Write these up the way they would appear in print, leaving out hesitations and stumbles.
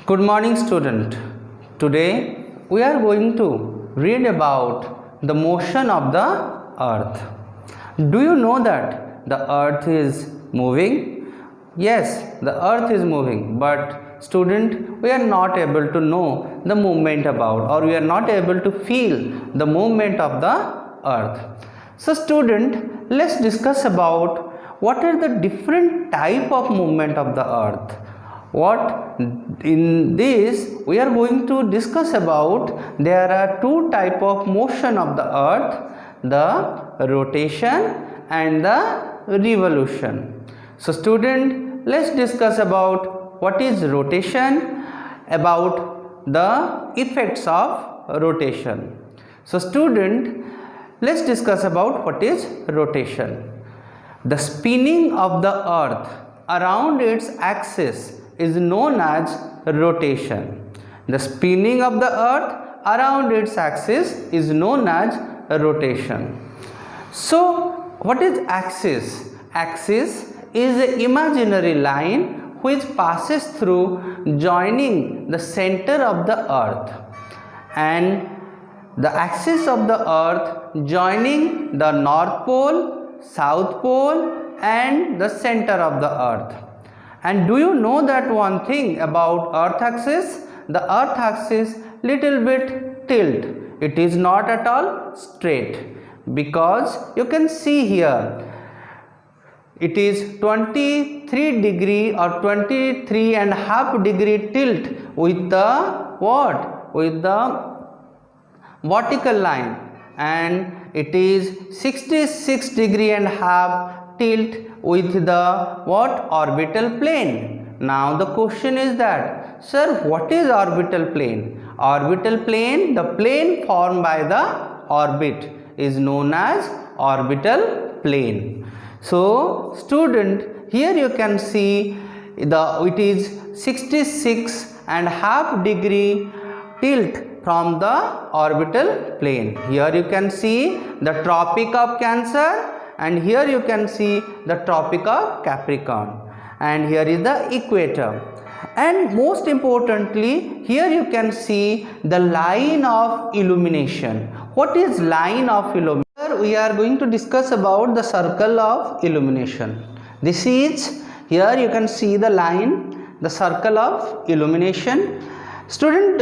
Good morning, student. Today we are going to read about the motion of the earth. Do you know that the earth is moving? Yes, the earth is moving, but student, we are not able to know the movement about, or we are not able to feel the movement of the earth. So student, let's discuss about what are the different type of movement of the earth. What in this we are going to discuss about. There are two type of motion of the earth, the rotation and the revolution. So student, let's discuss about what is rotation, about the effects of rotation. So student, let's discuss about what is rotation. The spinning of the earth around its axis is known as rotation. The spinning of the earth around its axis is known as rotation. So what is axis? Axis is an imaginary line which passes through joining the center of the earth and the axis of the earth joining the north pole, south pole and the center of the earth. And do you know that one thing about earth axis? The earth axis little bit tilt. It is not at all straight, because you can see here it is 23 degree or 23.5 degree tilt with the what? With the vertical line, and it is 66 degree and half tilt with the what? Orbital plane. Now the question is that, sir, what is orbital plane? Orbital plane, the plane formed by the orbit, is known as orbital plane. So student, here you can see it is 66.5 degree tilt from the orbital plane. Here you can see the Tropic of Cancer, and here you can see the Tropic of Capricorn, and here is the equator. And most importantly, here you can see the line of illumination. What is line of illumination? We are going to discuss about the circle of illumination. This is, here you can see the line, the circle of illumination. Student,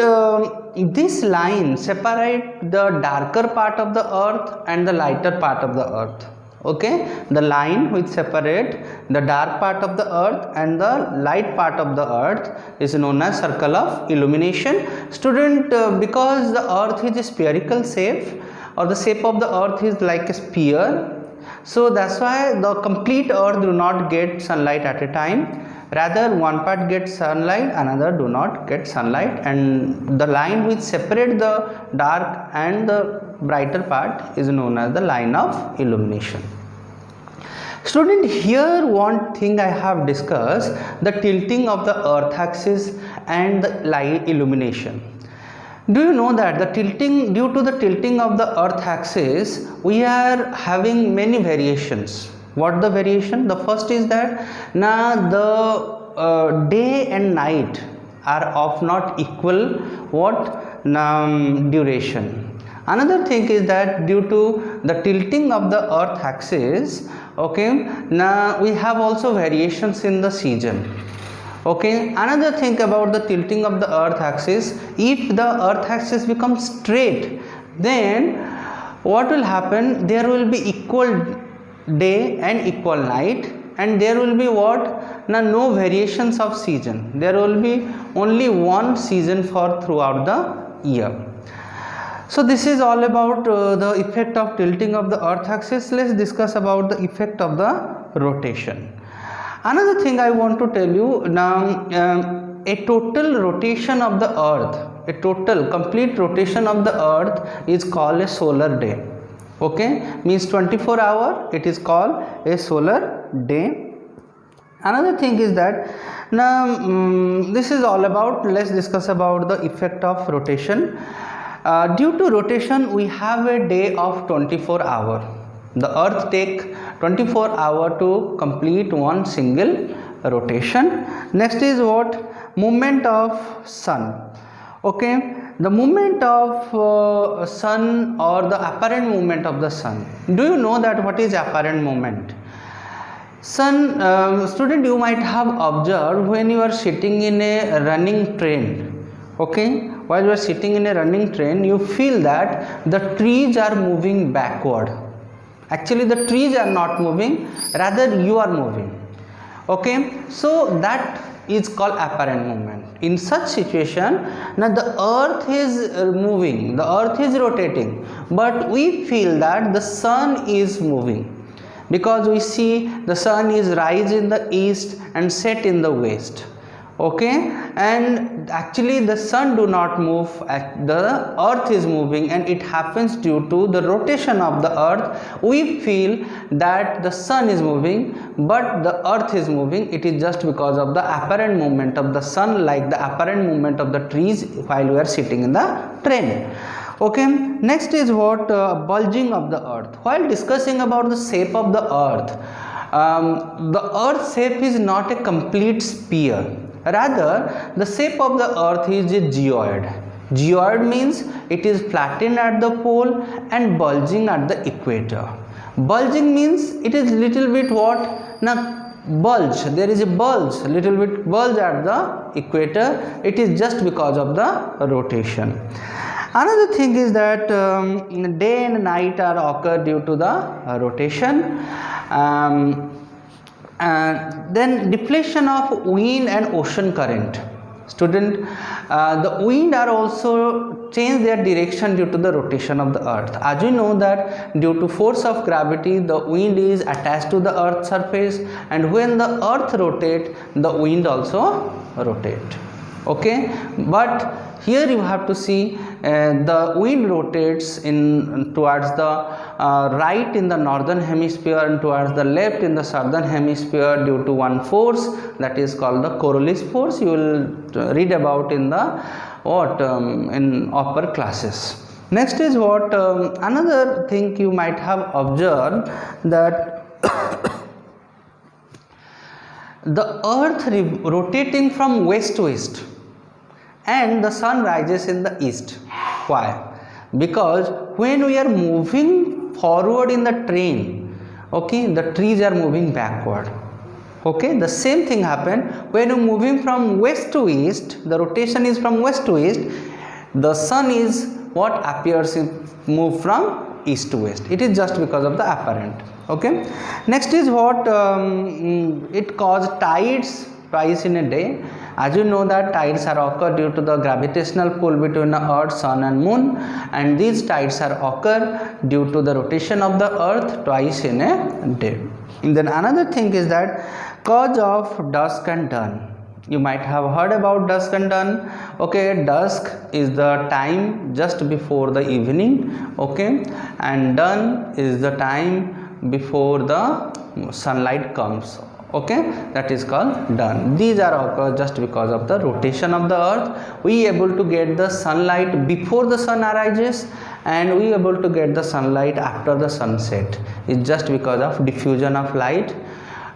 this line separate the darker part of the earth and the lighter part of the earth. Okay, the line which separate the dark part of the earth and the light part of the earth is known as circle of illumination. Student, because the earth is a spherical shape, or the shape of the earth is like a sphere, so that's why the complete earth do not get sunlight at a time. Rather, one part gets sunlight, another do not get sunlight, and the line which separate the dark and the brighter part is known as the line of illumination. Student, here one thing I have discussed, the tilting of the earth axis and the light illumination. Do you know that the tilting, due to the tilting of the earth axis, we are having many variations. What the variation? The first is that now the day and night are of not equal what duration. Another thing is that due to the tilting of the earth axis, okay, now we have also variations in the season. Okay, another thing about the tilting of the earth axis, if the earth axis becomes straight, then what will happen? There will be equal day and equal night, and there will be what? Now no variations of season. There will be only one season for throughout the year. So this is all about the effect of tilting of the earth axis. Let's discuss about the effect of the rotation. Another thing I want to tell you now, a total rotation of the earth, a total complete rotation of the earth is called a solar day. Okay, means 24 hours, it is called a solar day. Another thing is that now this is all about, let's discuss about the effect of rotation. Due to rotation, we have a day of 24 hours. The earth take 24 hours to complete one single rotation. Next is what? movement of sun. Okay, the movement of sun or the apparent movement of the sun. Do you know that what is apparent movement? Student, you might have observed when you are sitting in a running train. Okay, while you are sitting in a running train, you feel that the trees are moving backward. Actually, the trees are not moving, rather you are moving. Okay, so that is called apparent movement. In such situation, now the earth is moving, the earth is rotating, but we feel that the sun is moving, because we see the sun is rise in the east and set in the west. Okay, and actually the sun do not move, the earth is moving, and it happens due to the rotation of the earth. We feel that the sun is moving, but the earth is moving. It is just because of the apparent movement of the sun, like the apparent movement of the trees while we are sitting in the train. Okay, next is what bulging of the earth. While discussing about the shape of the earth shape is not a complete sphere. Rather, the shape of the earth is a geoid. Geoid means it is flattened at the pole and bulging at the equator. Bulging means it is little bit what? Now, bulge. There is a bulge, little bit bulge at the equator. It is just because of the rotation. Another thing is that day and night are occur due to the rotation. Then deflection of wind and ocean current. Student, the wind are also change their direction due to the rotation of the earth. As you know that due to force of gravity, the wind is attached to the earth's surface, and when the earth rotate, the wind also rotate. Okay, but here you have to see the wind rotates in towards the right in the northern hemisphere and towards the left in the southern hemisphere due to one force, that is called the Coriolis force. You will read about in the in upper classes. Next is what another thing you might have observed, that the earth rotating from west to east and the sun rises in the east. Why? Because when we are moving forward in the train, okay, the trees are moving backward. Okay, the same thing happened when you are moving from west to east, the rotation is from west to east, the sun is what appears in move from east to west. It is just because of the apparent. Okay, next is what it causes tides twice in a day. As you know that tides are occur due to the gravitational pull between the earth, sun and moon, and these tides are occur due to the rotation of the earth twice in a day. And then another thing is that cause of dusk and dawn. You might have heard about dusk and dawn. Okay, dusk is the time just before the evening, okay, and dawn is the time before the sunlight comes. Okay, that is called dawn. These are occur just because of the rotation of the earth. We able to get the sunlight before the sun arises, and we able to get the sunlight after the sunset. It's just because of diffusion of light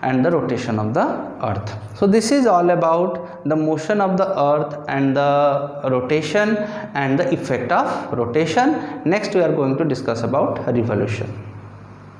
and the rotation of the earth. So this is all about the motion of the earth and the rotation and the effect of rotation. Next we are going to discuss about revolution.